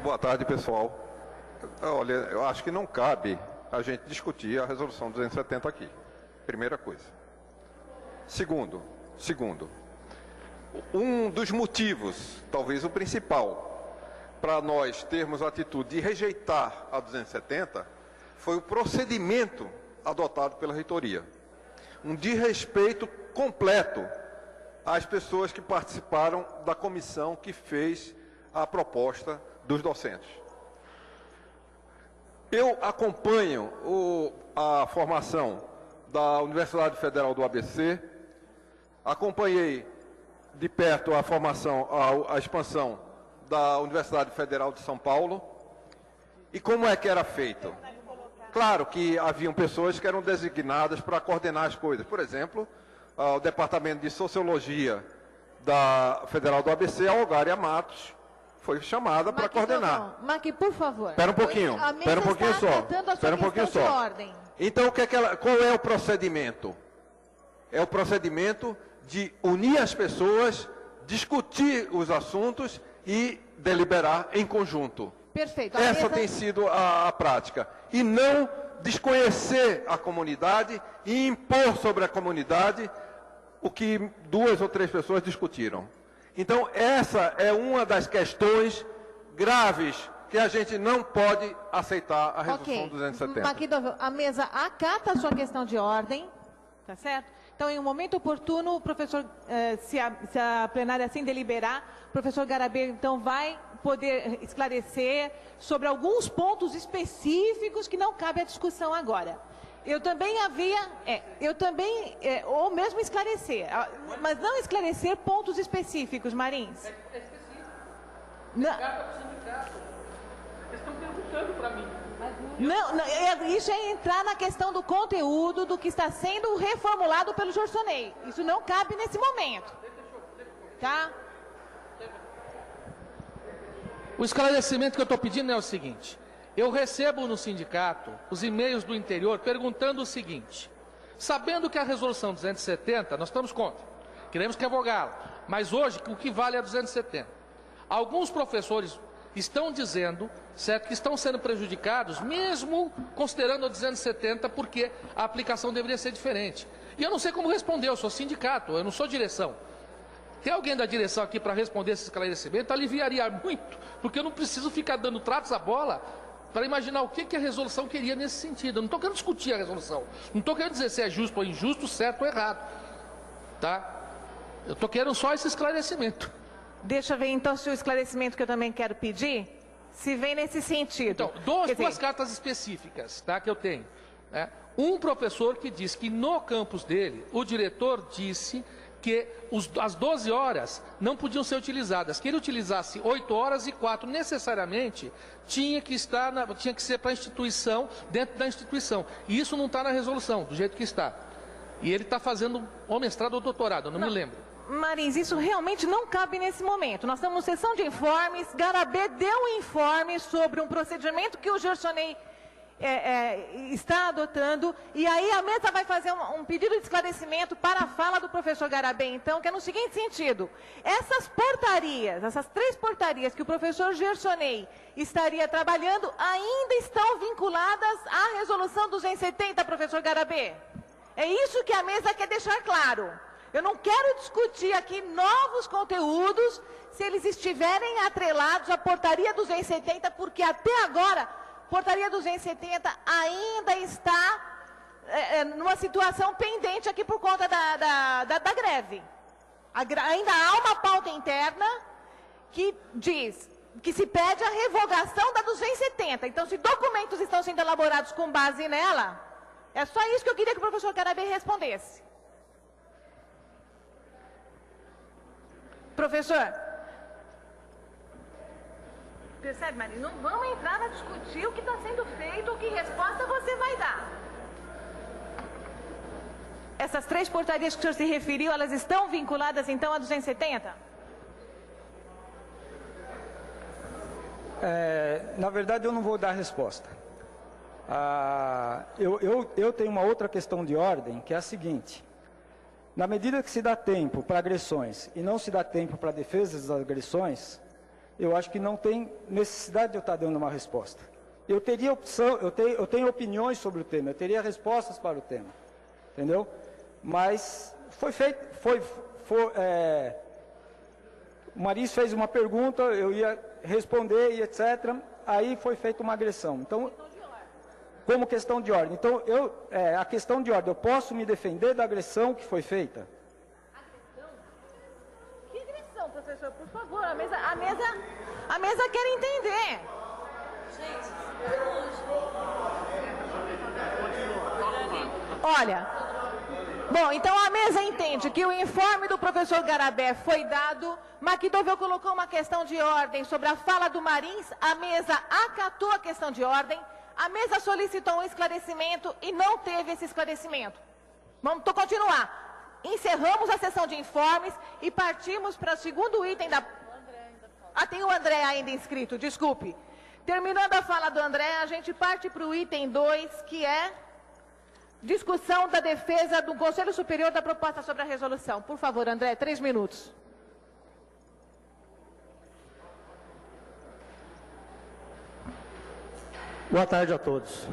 Boa tarde, pessoal. Olha, eu acho que não cabe a gente discutir a resolução 270 aqui. Primeira coisa. Segundo, um dos motivos, talvez o principal, para nós termos a atitude de rejeitar a 270 foi o procedimento adotado pela reitoria. Um desrespeito completo às pessoas que participaram da comissão que fez a proposta dos docentes. Eu acompanho a formação da Universidade Federal do ABC, acompanhei de perto a formação, a expansão da Universidade Federal de São Paulo. E como é que era feito? Claro que haviam pessoas que eram designadas para coordenar as coisas. Por exemplo, o Departamento de Sociologia da Federal do ABC, a Olgária Matos, foi chamada para coordenar. Maqui, por favor. Espera um pouquinho, espera um pouquinho só. Espera um pouquinho só. Então, qual é o procedimento? É o procedimento de unir as pessoas, discutir os assuntos e deliberar em conjunto. Perfeito. Essa tem sido a prática. E não desconhecer a comunidade e impor sobre a comunidade o que 2 ou 3 pessoas discutiram. Então, essa é uma das questões graves que a gente não pode aceitar a resolução 270. Maquidovel, a mesa acata a sua questão de ordem, tá certo? Então, em um momento oportuno, o professor, se a plenária assim deliberar, o professor Garabê, então, vai poder esclarecer sobre alguns pontos específicos que não cabe à discussão agora. Eu também ou mesmo esclarecer, mas não esclarecer pontos específicos, Marins. É específico. Não. Eles estão perguntando para mim. Isso é entrar na questão do conteúdo do que está sendo reformulado pelo Gersoney. Isso não cabe nesse momento. Tá? O esclarecimento que eu estou pedindo é o seguinte. Eu recebo no sindicato os e-mails do interior perguntando o seguinte. Sabendo que a resolução 270, nós estamos contra. Queremos revogá-la. Mas hoje, o que vale é a 270. Alguns professores estão dizendo, certo, que estão sendo prejudicados, mesmo considerando a 270, porque a aplicação deveria ser diferente. E eu não sei como responder, eu sou sindicato, eu não sou direção. Tem alguém da direção aqui para responder esse esclarecimento? Aliviaria muito, porque eu não preciso ficar dando tratos à bola para imaginar o que a resolução queria nesse sentido. Eu não estou querendo discutir a resolução. Não estou querendo dizer se é justo ou injusto, certo ou errado. Tá? Eu estou querendo só esse esclarecimento. Deixa eu ver então se o esclarecimento que eu também quero pedir, se vem nesse sentido. Então, duas cartas específicas, tá, que eu tenho. Né? Um professor que diz que no campus dele, o diretor disse que as 12 horas não podiam ser utilizadas, que ele utilizasse 8 horas e 4 necessariamente tinha que ser para a instituição, dentro da instituição. E isso não está na resolução, do jeito que está. E ele está fazendo ou mestrado ou doutorado, eu não me lembro. Marins, isso realmente não cabe nesse momento. Nós estamos em sessão de informes, Garabê deu um informe sobre um procedimento que o Gersoney está adotando, e aí a mesa vai fazer um pedido de esclarecimento para a fala do professor Garabê, então, que é no seguinte sentido. Essas 3 portarias que o professor Gersoney estaria trabalhando, ainda estão vinculadas à resolução 270, professor Garabê. É isso que a mesa quer deixar claro. Eu não quero discutir aqui novos conteúdos se eles estiverem atrelados à portaria 270, porque até agora portaria 270 ainda está numa situação pendente aqui por conta da greve. Ainda há uma pauta interna que diz que se pede a revogação da 270. Então, se documentos estão sendo elaborados com base nela, é só isso que eu queria que o professor Garabê respondesse. Professor. Percebe, Maria? Não vamos entrar a discutir o que está sendo feito, que resposta você vai dar. Essas 3 portarias que o senhor se referiu, elas estão vinculadas, então, a 270? Na verdade, eu não vou dar resposta. Eu tenho uma outra questão de ordem, que é a seguinte. Na medida que se dá tempo para agressões e não se dá tempo para defesa das agressões, eu acho que não tem necessidade de eu estar dando uma resposta. Eu teria opção, eu tenho opiniões sobre o tema, eu teria respostas para o tema, entendeu? Mas foi feito, o Maris fez uma pergunta, eu ia responder e etc. Aí foi feita uma agressão. Então, como questão de ordem. Então, a questão de ordem, eu posso me defender da agressão que foi feita? Agressão? Que agressão, professor? Por favor, a mesa quer entender. Olha, bom, então a mesa entende que o informe do professor Garabé foi dado, Maquidoveu colocou uma questão de ordem sobre a fala do Marins, a mesa acatou a questão de ordem, a mesa solicitou um esclarecimento e não teve esse esclarecimento. Vamos continuar. Encerramos a sessão de informes e partimos para o segundo item da... tem o André ainda inscrito, desculpe. Terminando a fala do André, a gente parte para o item 2, que é discussão da defesa do Conselho Superior da proposta sobre a resolução. Por favor, André, 3 minutos. Boa tarde a todos.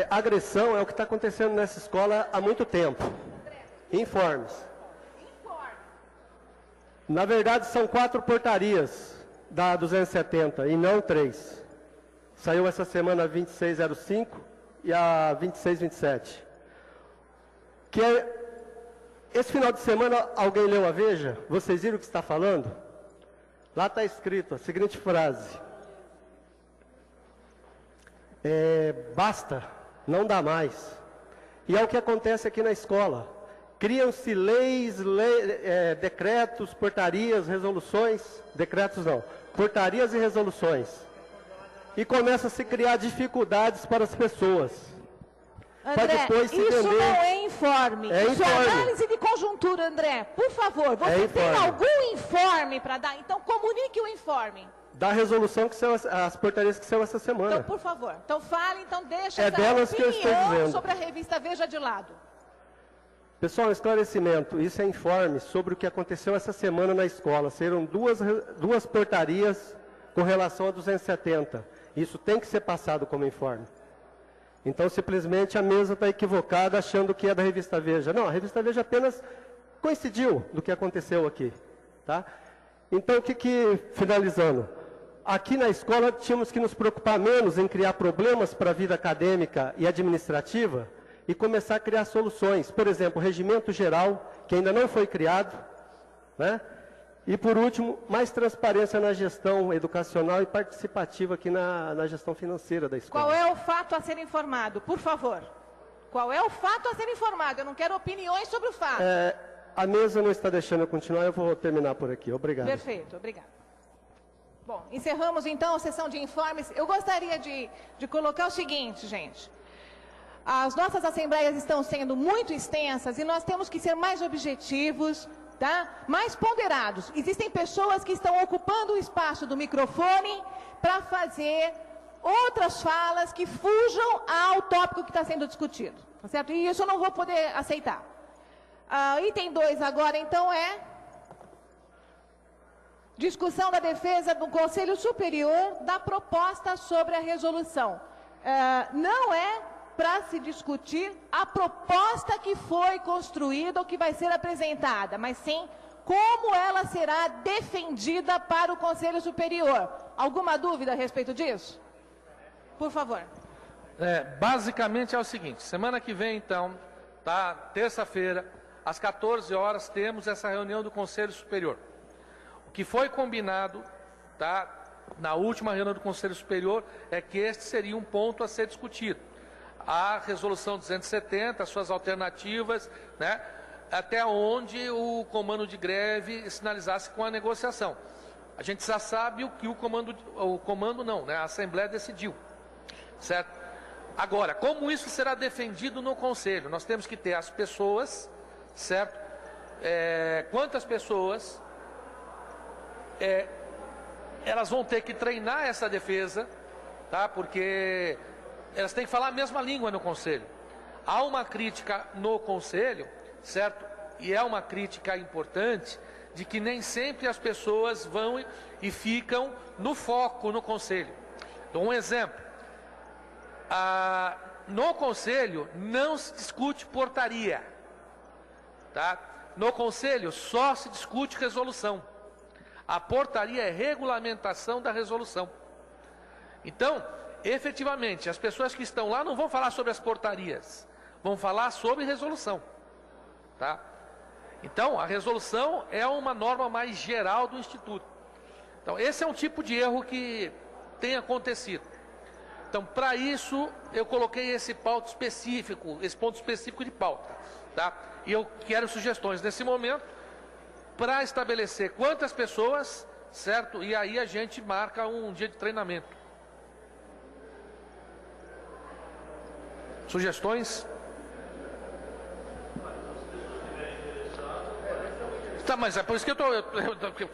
Agressão é o que está acontecendo nessa escola há muito tempo. Informes. Na verdade, são 4 portarias da 270 e não 3. Saiu essa semana a 2605 e a 2627. Esse final de semana, alguém leu a Veja? Vocês viram o que está falando? Lá está escrito a seguinte frase: basta, não dá mais. E é o que acontece aqui na escola. Criam-se leis, decretos, portarias, resoluções, decretos não, portarias e resoluções. E começa a se criar dificuldades para as pessoas. André, isso não é informe. Isso é análise de conjuntura, André. Por favor, você tem algum informe para dar? Então comunique o informe. Da resolução que saiu, as portarias que saiu essa semana. Então, por favor. Então fale, então deixa essa delas que eu estou dizendo. Sobre a revista Veja de lado. Pessoal, esclarecimento, isso é informe sobre o que aconteceu essa semana na escola. Saíram duas portarias com relação a 270. Isso tem que ser passado como informe. Então, simplesmente, a mesa está equivocada, achando que é da revista Veja. Não, a revista Veja apenas coincidiu do que aconteceu aqui. Tá? Então, finalizando, aqui na escola tínhamos que nos preocupar menos em criar problemas para a vida acadêmica e administrativa, e começar a criar soluções. Por exemplo, o regimento geral, que ainda não foi criado, né? E, por último, mais transparência na gestão educacional e participativa aqui na gestão financeira da escola. Qual é o fato a ser informado, por favor? Qual é o fato a ser informado? Eu não quero opiniões sobre o fato. A mesa não está deixando eu continuar, eu vou terminar por aqui. Obrigado. Perfeito, obrigado. Bom, encerramos então a sessão de informes. Eu gostaria de colocar o seguinte, gente. As nossas assembleias estão sendo muito extensas e nós temos que ser mais objetivos, tá? Mais ponderados. Existem pessoas que estão ocupando o espaço do microfone para fazer outras falas que fujam ao tópico que está sendo discutido, tá certo? E isso eu não vou poder aceitar. Item 2 agora, então, é discussão da defesa do Conselho Superior da proposta sobre a resolução. Não é para se discutir a proposta que foi construída ou que vai ser apresentada, mas sim como ela será defendida para o Conselho Superior. Alguma dúvida a respeito disso? Por favor. Basicamente é o seguinte, semana que vem, então, tá, terça-feira, às 14 horas, temos essa reunião do Conselho Superior. O que foi combinado, tá, na última reunião do Conselho Superior, é que este seria um ponto a ser discutido. A resolução 270, as suas alternativas, né, até onde o comando de greve sinalizasse com a negociação. A gente já sabe o que a Assembleia decidiu, certo? Agora, como isso será defendido no Conselho? Nós temos que ter as pessoas, certo? Quantas pessoas elas vão ter que treinar essa defesa, tá? Porque elas têm que falar a mesma língua no Conselho. Há uma crítica no Conselho, certo? E é uma crítica importante, de que nem sempre as pessoas vão e ficam no foco no conselho. Dou um exemplo. No conselho não se discute portaria, tá? No conselho só se discute resolução. A portaria é regulamentação da resolução. Então, efetivamente, as pessoas que estão lá não vão falar sobre as portarias, vão falar sobre resolução, tá? Então, a resolução é uma norma mais geral do Instituto. Então, esse é um tipo de erro que tem acontecido. Então, para isso, eu coloquei esse ponto específico de pauta, tá? E eu quero sugestões nesse momento para estabelecer quantas pessoas, certo? E aí a gente marca um dia de treinamento. Sugestões? Tá, mas é por isso que eu estou...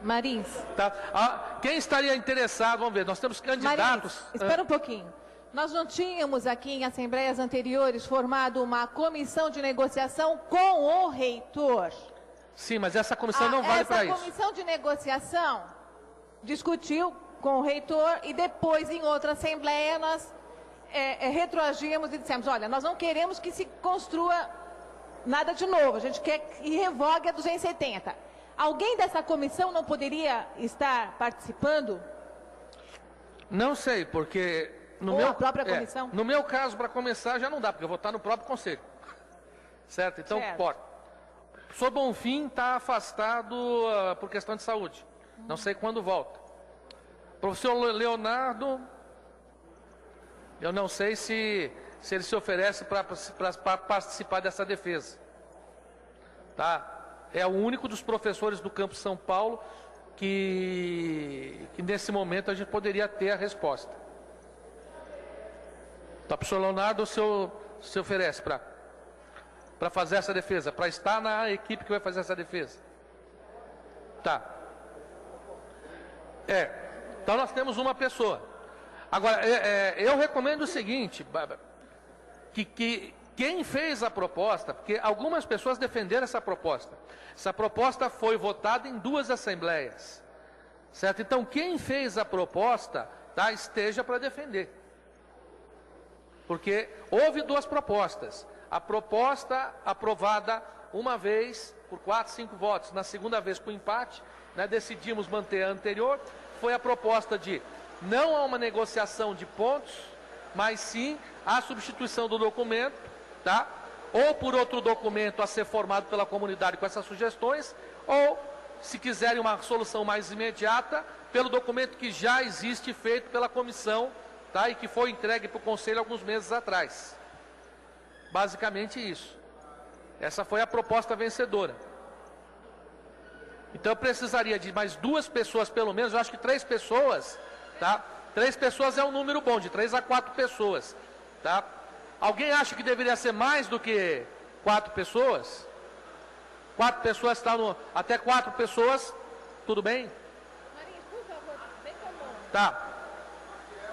Marins. Tá. Quem estaria interessado? Vamos ver, nós temos candidatos. Marins, espera um pouquinho. Nós não tínhamos aqui em assembleias anteriores formado uma comissão de negociação com o reitor. Sim, mas essa comissão não vale para isso. Essa comissão de negociação discutiu com o reitor e depois, em outra assembleia, nós retroagimos e dissemos, olha, nós não queremos que se construa nada de novo, a gente quer que revogue a 270. Alguém dessa comissão não poderia estar participando? Não sei, porque... a própria comissão? No meu caso, para começar, já não dá, porque eu vou estar no próprio conselho. Certo? Então, pode. O professor Bonfim está afastado por questão de saúde. Não sei quando volta. Professor Leonardo, eu não sei se ele se oferece para participar dessa defesa. Tá? É o único dos professores do Campus São Paulo que nesse momento a gente poderia ter a resposta. Tá, professor Leonardo, o senhor se oferece para fazer essa defesa, para estar na equipe que vai fazer essa defesa? Tá. Então nós temos uma pessoa. Agora, eu recomendo o seguinte, que quem fez a proposta, porque algumas pessoas defenderam essa proposta. Essa proposta foi votada em 2 assembleias, certo? Então, quem fez a proposta, tá, esteja para defender. Porque houve 2 propostas. A proposta aprovada uma vez por 4, 5 votos, na segunda vez por empate, né, decidimos manter a anterior, foi a proposta de não há uma negociação de pontos, mas sim a substituição do documento, tá? Ou por outro documento a ser formado pela comunidade com essas sugestões, ou, se quiserem uma solução mais imediata, pelo documento que já existe feito pela comissão, tá? E que foi entregue para o Conselho alguns meses atrás. Basicamente isso. Essa foi a proposta vencedora. Então eu precisaria de mais 2 pessoas pelo menos, eu acho que 3 pessoas, tá? 3 pessoas é um número bom, de 3 a 4 pessoas, tá? Alguém acha que deveria ser mais do que 4 pessoas? 4 pessoas está até 4 pessoas, tudo bem? Marins, por favor, vem com a mão. Tá.